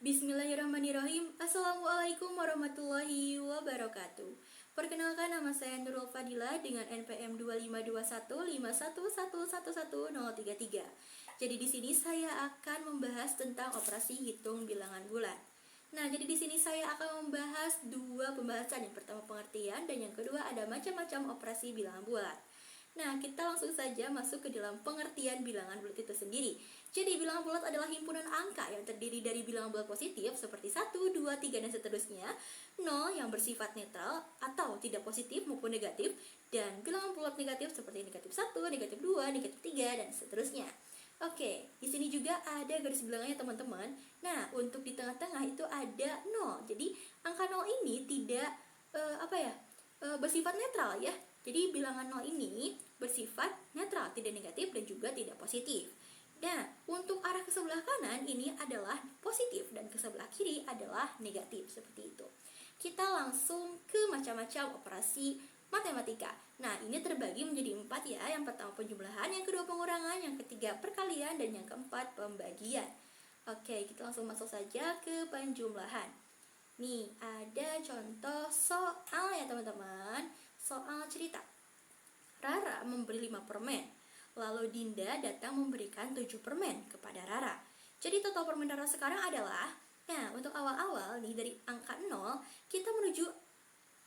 Bismillahirrahmanirrahim. Assalamualaikum warahmatullahi wabarakatuh. Perkenalkan, nama saya Nurul Fadila dengan NPM 252151111033. Jadi di sini saya akan membahas tentang operasi hitung bilangan bulat. Nah, jadi di sini saya akan membahas dua pembahasan. Yang pertama pengertian dan yang kedua ada macam-macam operasi bilangan bulat. Nah, kita langsung saja masuk ke dalam pengertian bilangan bulat itu sendiri. Jadi, bilangan bulat adalah himpunan angka yang terdiri dari bilangan bulat positif seperti 1, 2, 3, dan seterusnya, 0 yang bersifat netral atau tidak positif maupun negatif, dan bilangan bulat negatif seperti negatif 1, negatif 2, negatif 3, dan seterusnya. Oke, di sini juga ada garis bilangnya teman-teman. Nah, untuk di tengah-tengah itu ada 0. Jadi, angka 0 ini tidak bersifat netral ya. Jadi bilangan 0 ini bersifat netral, tidak negatif dan juga tidak positif. Nah, untuk arah ke sebelah kanan ini adalah positif dan ke sebelah kiri adalah negatif, seperti itu. Kita langsung ke macam-macam operasi matematika. Nah, ini terbagi menjadi 4 ya. Yang pertama penjumlahan, yang kedua pengurangan, yang ketiga perkalian, dan yang keempat pembagian. Oke, kita langsung masuk saja ke penjumlahan. Nih, ada contoh soal ya teman-teman. Soal cerita. Rara memberi 5 permen. Lalu Dinda datang memberikan 7 permen kepada Rara. Jadi total permen Rara sekarang adalah, nah untuk awal-awal nih dari angka 0, kita menuju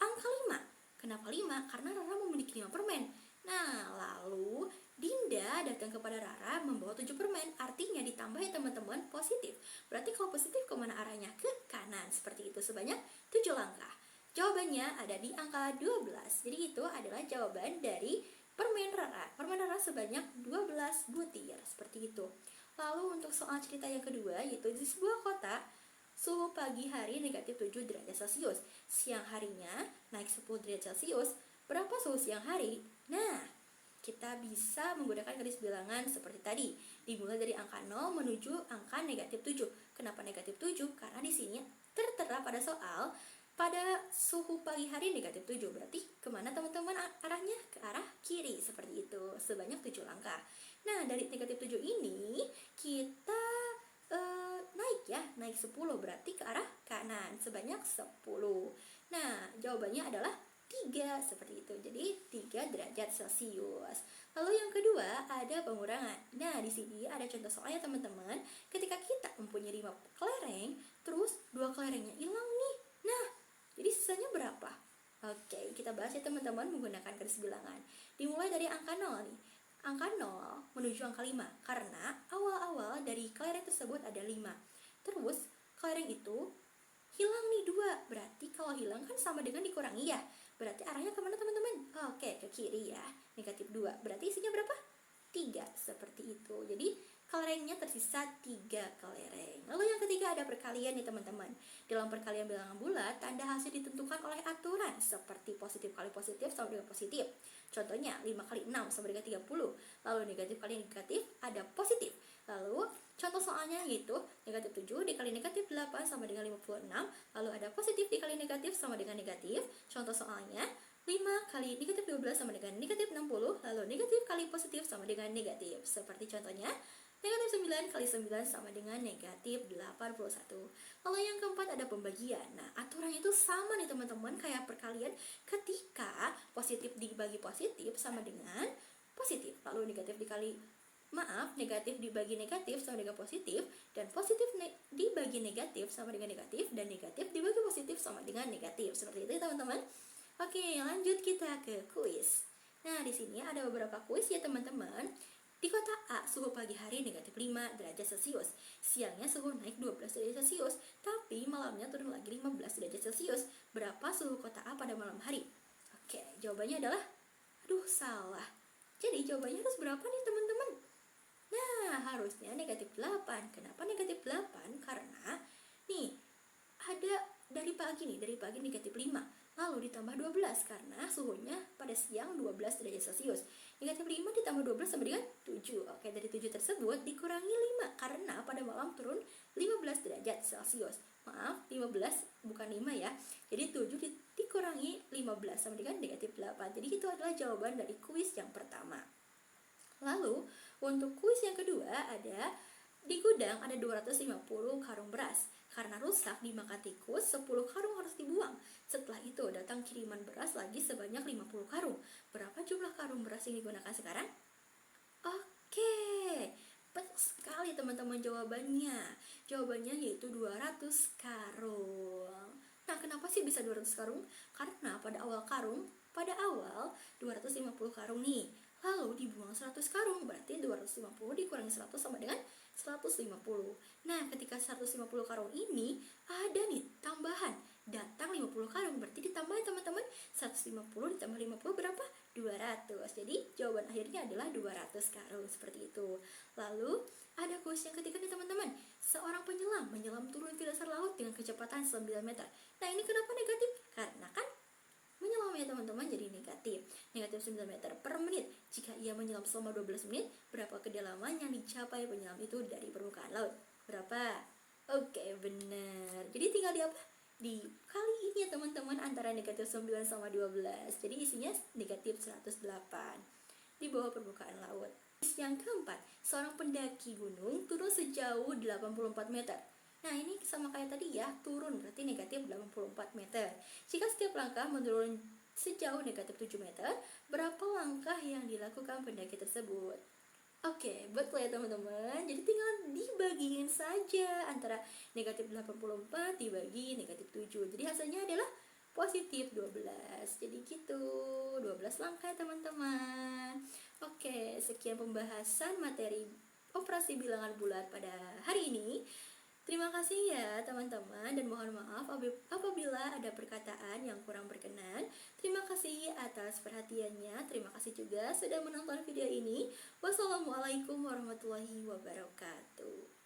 angka 5. Kenapa 5? Karena Rara memiliki 5 permen. Nah, lalu Dinda datang kepada Rara membawa 7 permen. Artinya ditambah ya teman-teman, positif. Berarti kalau positif kemana arahnya? Ke kanan. Seperti itu, sebanyak 7 langkah. Jawabannya ada di angka 12. Jadi itu adalah jawaban dari permen Rara. Permen Rara sebanyak 12 butir. Seperti itu. Lalu untuk soal cerita yang kedua, yaitu di sebuah kota, suhu pagi hari negatif 7 derajat Celcius. Siang harinya naik 10 derajat Celcius. Berapa suhu siang hari? Nah, kita bisa menggunakan garis bilangan seperti tadi. Dimulai dari angka 0 menuju angka negatif 7. Kenapa negatif 7? Karena di sini tertera pada soal pada suhu pagi hari negatif 7. Berarti kemana teman-teman arahnya? Ke arah kiri, seperti itu. Sebanyak 7 langkah. Nah, dari negatif 7 ini kita naik 10. Berarti ke arah kanan. Sebanyak 10. Nah, jawabannya adalah 3, seperti itu. Jadi 3 derajat Celcius. Lalu yang kedua ada pengurangan. Nah, di sini ada contoh soalnya teman-teman. Ketika kita mempunyai 5 kelereng, terus 2 kelerengnya hilang nih. Nah, jadi sisanya berapa? Oke, kita bahas ya teman-teman menggunakan garis bilangan. Dimulai dari angka 0 nih. Angka 0 menuju angka 5. Karena awal-awal dari kelereng tersebut ada 5. Terus kelereng itu hilang nih 2. Berarti kalau hilang kan sama dengan dikurangi ya. Berarti arahnya kemana teman-teman? Oke, ke kiri ya. Negatif 2. Berarti isinya berapa? 3. Seperti itu. Jadi kelerengnya tersisa 3 kelereng. Lalu yang ketiga ada perkalian nih teman-teman. Dalam perkalian bilangan bulat, tanda hasil ditentukan oleh aturan seperti positif kali positif sama dengan positif. Contohnya 5 kali 6 sama dengan 30. Lalu negatif kali negatif ada positif. Lalu contoh soalnya yaitu negatif 7 dikali negatif 8 sama dengan 56. Lalu ada positif dikali negatif sama dengan negatif. Contoh soalnya 5 kali negatif 12 sama dengan negatif 60. Lalu negatif kali positif sama dengan negatif. Seperti contohnya negatif 9 kali 9 sama dengan negatif 81. Lalu yang keempat ada pembagian. Nah, aturannya itu sama nih teman-teman kayak perkalian. Ketika positif dibagi positif sama dengan positif. Lalu negatif dibagi negatif sama dengan positif. Dan positif dibagi negatif sama dengan negatif. Dan negatif dibagi positif sama dengan negatif. Seperti itu teman-teman. Oke, lanjut kita ke kuis. Nah, di sini ada beberapa kuis ya teman-teman. Di kota A, suhu pagi hari negatif 5 derajat Celcius. Siangnya suhu naik 12 derajat Celcius, tapi malamnya turun lagi 15 derajat Celcius. Berapa suhu kota A pada malam hari? Oke, jawabannya adalah, salah. Jadi jawabannya harus berapa nih teman-teman? Nah, harusnya negatif 8. Kenapa negatif 8? Karena, nih, ada dari pagi negatif 5. Lalu ditambah 12 karena suhunya pada siang 12 derajat Celcius. Negatif 5 ditambah 12 sama dengan 7. Oke, dari 7 tersebut dikurangi 5 karena pada malam turun 15 derajat Celcius. Maaf, 15 bukan 5 ya. Jadi 7 dikurangi 15 sama dengan negatif 8. Jadi itu adalah jawaban dari kuis yang pertama. Lalu untuk kuis yang kedua ada di gudang ada 250 karung beras. Karena karena rusak dimakan tikus, 10 karung harus dibuang. Setelah itu datang kiriman beras lagi sebanyak 50 karung. Berapa jumlah karung beras yang digunakan sekarang? Oke, betul sekali teman-teman jawabannya. Jawabannya yaitu 200 karung. Nah, kenapa sih bisa 200 karung? Karena pada awal 250 karung nih. Lalu dibuang 100 karung, berarti 250 dikurangi 100 sama dengan 150. Nah, ketika 150 karung ini ada nih tambahan, datang 50 karung, berarti ditambahin teman-teman, 150 ditambah 50 berapa? 200. Jadi jawaban akhirnya adalah 200 karung, seperti itu. Lalu ada kuis yang ketiga nih teman-teman. Seorang menyelam turun ke dasar laut dengan kecepatan 9 meter. Nah, ini kenapa negatif? Karena kan menyelam ya teman-teman, jadi negatif 9 meter per menit. Jika ia menyelam selama 12 menit, berapa kedalaman yang dicapai penyelam itu dari permukaan laut? Berapa? Oke, benar. Jadi tinggal di apa? Di kali ini ya teman-teman, antara negatif 9 sama 12. Jadi isinya negatif 108 di bawah permukaan laut. Yang keempat, seorang pendaki gunung turun sejauh 84 meter. Nah, ini sama kayak tadi ya, turun berarti negatif 84 meter. Jika setiap langkah menurun sejauh negatif 7 meter, berapa langkah yang dilakukan pendaki tersebut? Oke, betul ya teman-teman. Jadi tinggal dibagiin saja antara negatif 84 dibagi negatif 7. Jadi hasilnya adalah positif 12. Jadi gitu, 12 langkah ya teman-teman. Oke, sekian pembahasan materi operasi bilangan bulat pada hari ini. Terima kasih ya teman-teman, dan mohon maaf apabila ada perkataan yang kurang berkenan. Terima kasih atas perhatiannya. Terima kasih juga sudah menonton video ini. Wassalamualaikum warahmatullahi wabarakatuh.